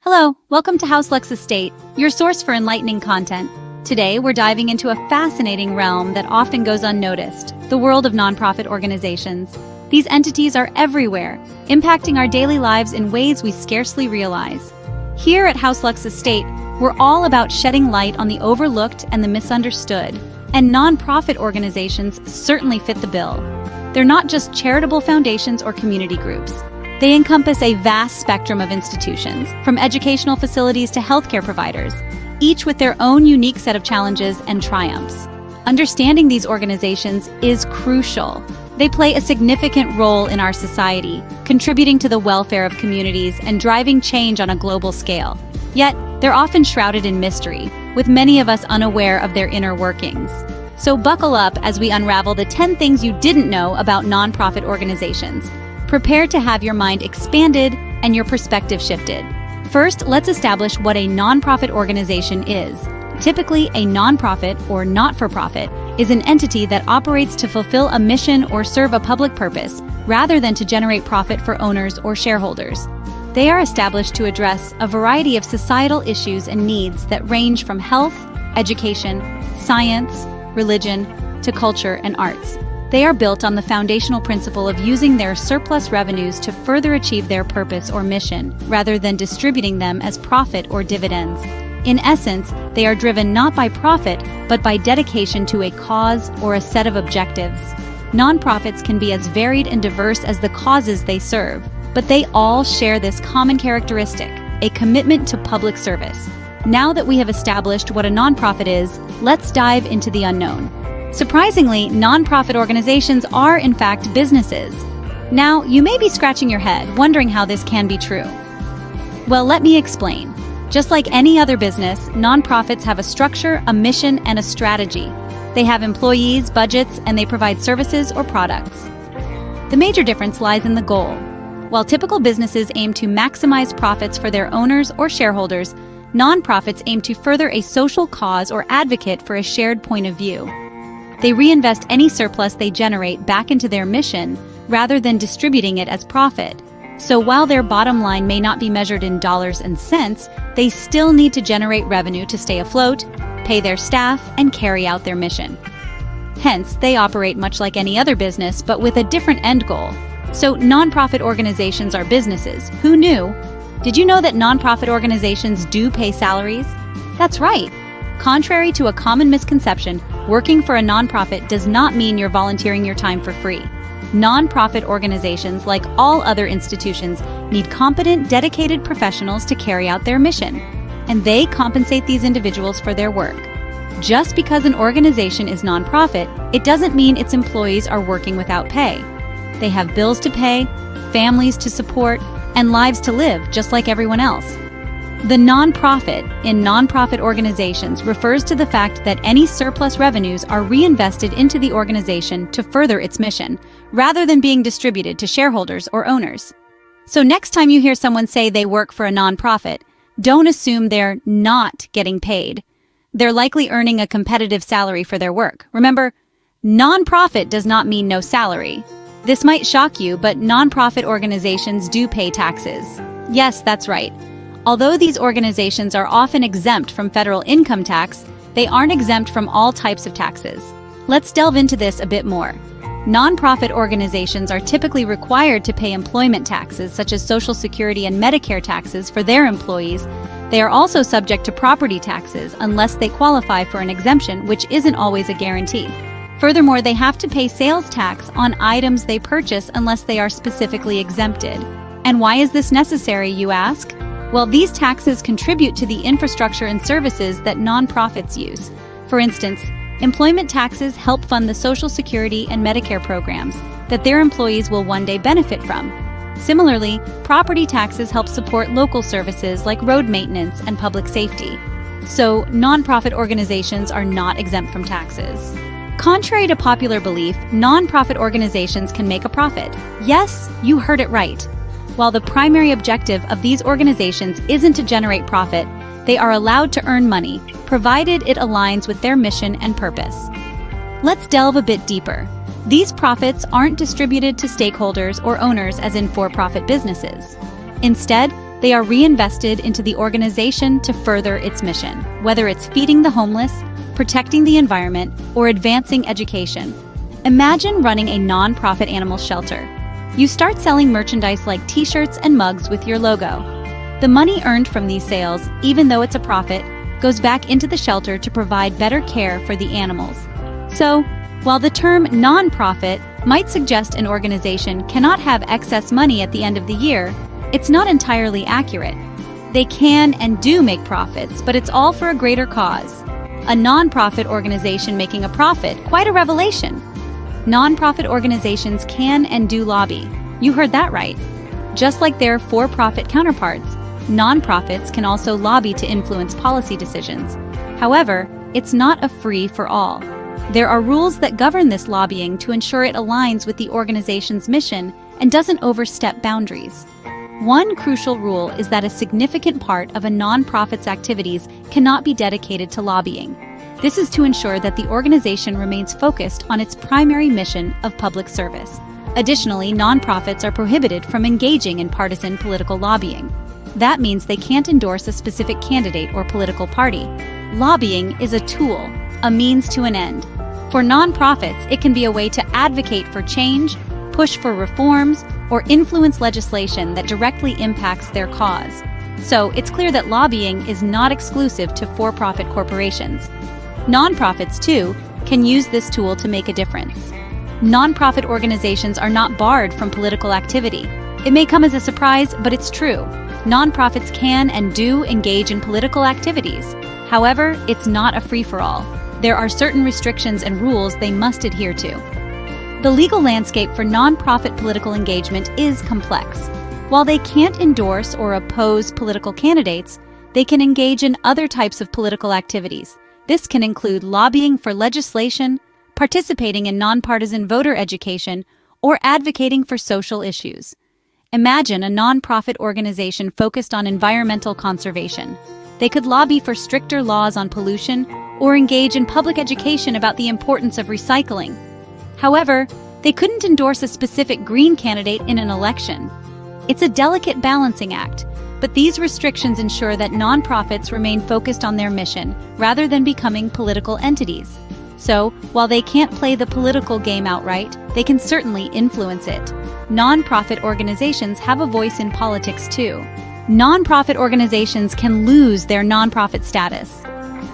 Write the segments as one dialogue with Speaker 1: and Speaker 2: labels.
Speaker 1: Hello, welcome to House Lux Estate, your source for enlightening content. Today, we're diving into a fascinating realm that often goes unnoticed, the world of nonprofit organizations. These entities are everywhere, impacting our daily lives in ways we scarcely realize. Here at House Lux Estate, we're all about shedding light on the overlooked and the misunderstood, and nonprofit organizations certainly fit the bill. They're not just charitable foundations or community groups. They encompass a vast spectrum of institutions, from educational facilities to healthcare providers, each with their own unique set of challenges and triumphs. Understanding these organizations is crucial. They play a significant role in our society, contributing to the welfare of communities and driving change on a global scale. Yet, they're often shrouded in mystery, with many of us unaware of their inner workings. So buckle up as we unravel the 10 things you didn't know about nonprofit organizations. Prepare to have your mind expanded and your perspective shifted. First, let's establish what a nonprofit organization is. Typically, a nonprofit or not-for-profit is an entity that operates to fulfill a mission or serve a public purpose, rather than to generate profit for owners or shareholders. They are established to address a variety of societal issues and needs that range from health, education, science, religion, to culture and arts. They are built on the foundational principle of using their surplus revenues to further achieve their purpose or mission, rather than distributing them as profit or dividends. In essence, they are driven not by profit, but by dedication to a cause or a set of objectives. Nonprofits can be as varied and diverse as the causes they serve, but they all share this common characteristic, a commitment to public service. Now that we have established what a nonprofit is, let's dive into the unknown. Surprisingly, nonprofit organizations are in fact businesses. Now, you may be scratching your head, wondering how this can be true. Well, let me explain. Just like any other business, nonprofits have a structure, a mission, and a strategy. They have employees, budgets, and they provide services or products. The major difference lies in the goal. While typical businesses aim to maximize profits for their owners or shareholders, nonprofits aim to further a social cause or advocate for a shared point of view. They reinvest any surplus they generate back into their mission, rather than distributing it as profit. So while their bottom line may not be measured in dollars and cents, they still need to generate revenue to stay afloat, pay their staff, and carry out their mission. Hence, they operate much like any other business, but with a different end goal. So nonprofit organizations are businesses. Who knew? Did you know that nonprofit organizations do pay salaries? That's right. Contrary to a common misconception, working for a nonprofit does not mean you're volunteering your time for free. Nonprofit organizations, like all other institutions, need competent, dedicated professionals to carry out their mission, and they compensate these individuals for their work. Just because an organization is nonprofit, it doesn't mean its employees are working without pay. They have bills to pay, families to support, and lives to live, just like everyone else. The nonprofit in nonprofit organizations refers to the fact that any surplus revenues are reinvested into the organization to further its mission, rather than being distributed to shareholders or owners. So next time you hear someone say they work for a nonprofit, don't assume they're not getting paid. They're likely earning a competitive salary for their work. Remember, nonprofit does not mean no salary. This might shock you, but nonprofit organizations do pay taxes. Yes, that's right. Although these organizations are often exempt from federal income tax, they aren't exempt from all types of taxes. Let's delve into this a bit more. Nonprofit organizations are typically required to pay employment taxes such as Social Security and Medicare taxes for their employees. They are also subject to property taxes unless they qualify for an exemption, which isn't always a guarantee. Furthermore, they have to pay sales tax on items they purchase unless they are specifically exempted. And why is this necessary, you ask? Well, these taxes contribute to the infrastructure and services that nonprofits use. For instance, employment taxes help fund the Social Security and Medicare programs that their employees will one day benefit from. Similarly, property taxes help support local services like road maintenance and public safety. So, nonprofit organizations are not exempt from taxes. Contrary to popular belief, nonprofit organizations can make a profit. Yes, you heard it right. While the primary objective of these organizations isn't to generate profit, they are allowed to earn money, provided it aligns with their mission and purpose. Let's delve a bit deeper. These profits aren't distributed to stakeholders or owners as in for-profit businesses. Instead, they are reinvested into the organization to further its mission, whether it's feeding the homeless, protecting the environment, or advancing education. Imagine running a non-profit animal shelter. You start selling merchandise like t-shirts and mugs with your logo. The money earned from these sales, even though it's a profit, goes back into the shelter to provide better care for the animals. So, while the term non-profit might suggest an organization cannot have excess money at the end of the year, it's not entirely accurate. They can and do make profits, but it's all for a greater cause. A non-profit organization making a profit, quite a revelation. Non-profit organizations can and do lobby. You heard that right. Just like their for-profit counterparts, non-profits can also lobby to influence policy decisions. However, it's not a free-for-all. There are rules that govern this lobbying to ensure it aligns with the organization's mission and doesn't overstep boundaries. One crucial rule is that a significant part of a non-profit's activities cannot be dedicated to lobbying. This is to ensure that the organization remains focused on its primary mission of public service. Additionally, non-profits are prohibited from engaging in partisan political lobbying. That means they can't endorse a specific candidate or political party. Lobbying is a tool, a means to an end. For non-profits, it can be a way to advocate for change, push for reforms, or influence legislation that directly impacts their cause. So, it's clear that lobbying is not exclusive to for-profit corporations. Non-profits, too, can use this tool to make a difference. Non-profit organizations are not barred from political activity. It may come as a surprise, but it's true. Non-profits can and do engage in political activities. However, it's not a free-for-all. There are certain restrictions and rules they must adhere to. The legal landscape for non-profit political engagement is complex. While they can't endorse or oppose political candidates, they can engage in other types of political activities. This can include lobbying for legislation, participating in nonpartisan voter education, or advocating for social issues. Imagine a nonprofit organization focused on environmental conservation. They could lobby for stricter laws on pollution or engage in public education about the importance of recycling. However, they couldn't endorse a specific green candidate in an election. It's a delicate balancing act, but these restrictions ensure that nonprofits remain focused on their mission rather than becoming political entities. So, while they can't play the political game outright, they can certainly influence it. Nonprofit organizations have a voice in politics too. Nonprofit organizations can lose their nonprofit status.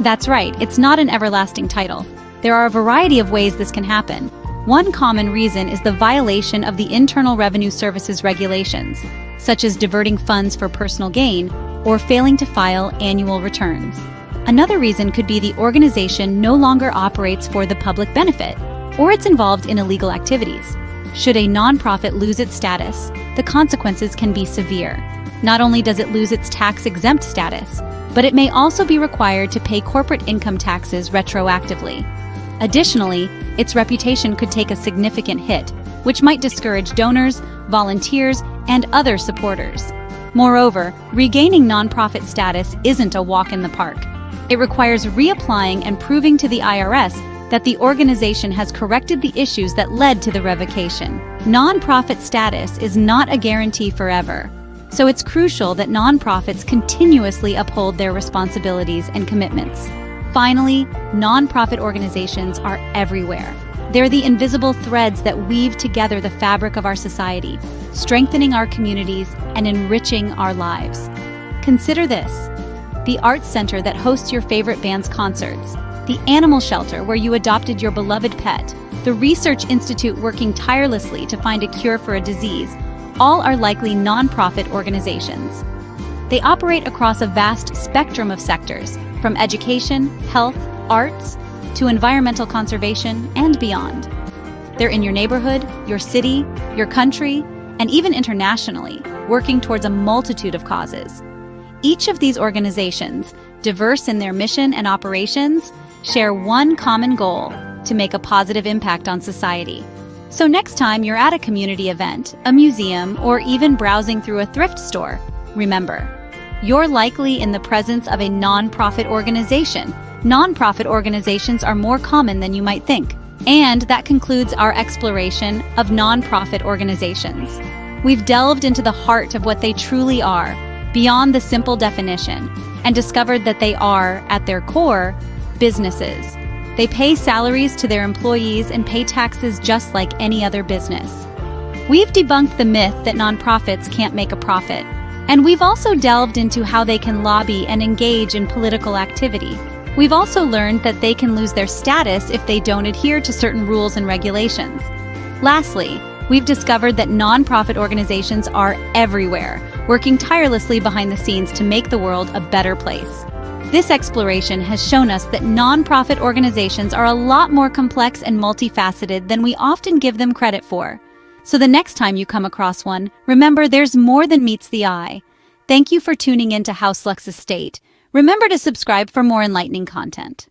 Speaker 1: That's right, it's not an everlasting title. There are a variety of ways this can happen. One common reason is the violation of the Internal Revenue Service's regulations, such as diverting funds for personal gain or failing to file annual returns. Another reason could be the organization no longer operates for the public benefit, or it's involved in illegal activities. Should a nonprofit lose its status, the consequences can be severe. Not only does it lose its tax-exempt status, but it may also be required to pay corporate income taxes retroactively. Additionally, its reputation could take a significant hit, which might discourage donors, volunteers, and other supporters. Moreover, regaining nonprofit status isn't a walk in the park. It requires reapplying and proving to the IRS that the organization has corrected the issues that led to the revocation. Nonprofit status is not a guarantee forever, so it's crucial that nonprofits continuously uphold their responsibilities and commitments. Finally, nonprofit organizations are everywhere. They're the invisible threads that weave together the fabric of our society, strengthening our communities and enriching our lives. Consider this: the arts center that hosts your favorite band's concerts, the animal shelter where you adopted your beloved pet, the research institute working tirelessly to find a cure for a disease, all are likely nonprofit organizations. They operate across a vast spectrum of sectors, from education, health, arts, to environmental conservation, and beyond. They're in your neighborhood, your city, your country, and even internationally, working towards a multitude of causes. Each of these organizations, diverse in their mission and operations, share one common goal: to make a positive impact on society. So next time you're at a community event, a museum, or even browsing through a thrift store, remember, you're likely in the presence of a nonprofit organization. Nonprofit organizations are more common than you might think. And that concludes our exploration of nonprofit organizations. We've delved into the heart of what they truly are: beyond the simple definition and discovered that they are, at their core, businesses. They pay salaries to their employees and pay taxes just like any other business. We've debunked the myth that nonprofits can't make a profit, and we've also delved into how they can lobby and engage in political activity. We've also learned that they can lose their status if they don't adhere to certain rules and regulations. Lastly, we've discovered that nonprofit organizations are everywhere, working tirelessly behind the scenes to make the world a better place. This exploration has shown us that nonprofit organizations are a lot more complex and multifaceted than we often give them credit for. So the next time you come across one, remember there's more than meets the eye. Thank you for tuning in to House Lux Estate. Remember to subscribe for more enlightening content.